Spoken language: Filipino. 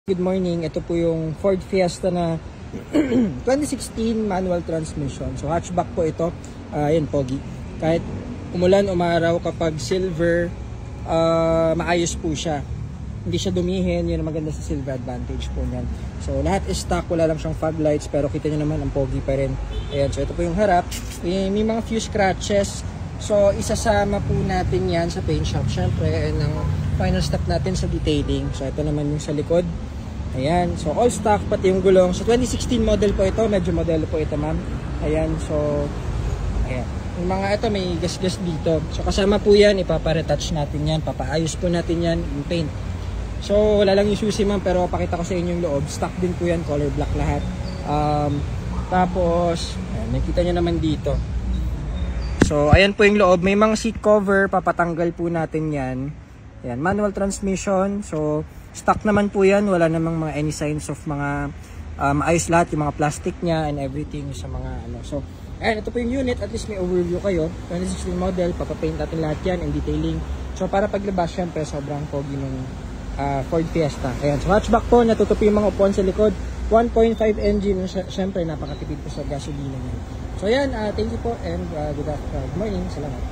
Good morning, ito po yung Ford Fiesta na 2016 manual transmission. So hatchback po ito. Ayan, pogi. Kahit umulan, umaraw, kapag silver, maayos po siya. Hindi siya dumihin, yun ang maganda sa silver advantage po niyan. So lahat is stock, wala lang siyang fog lights, pero kita nyo naman ang pogi pa rin. Ayan, so ito po yung harap. May mga few scratches. So isasama po natin yan sa paint shop, syempre, and ang final step natin sa detailing. So ito naman yung sa likod. Ayan, so all stock, pati yung gulong. So 2016 model po ito, medyo modelo po ito, ma'am. Ayan, so ayan. Yung mga ito may gas-gas dito. So kasama po yan, ipapa-retouch natin yan, papaayos po natin yan yung paint. So wala lang yung susi, ma'am, pero pakita ko sa inyo yung loob. Stock din po yan, color black lahat. Tapos ayan, nakita nyo naman dito. So ayan po yung loob, may mga seat cover, papatanggal po natin yan. Ayan, manual transmission. So stock naman po yan, wala namang mga any signs of mga ayos lahat, yung mga plastic niya and everything sa mga ano. So ayan, ito po yung unit, at least may overview kayo. 2016 model, papapaint natin lahat yan and detailing. So para paglabas, syempre sobrang pogi ng Ford Fiesta. Ayan, so hatchback po, natutupi yung mga upuan sa likod, 1.5 engine, syempre napakatipid po sa gasolina niya. So ayan, thank you po and good morning, salamat.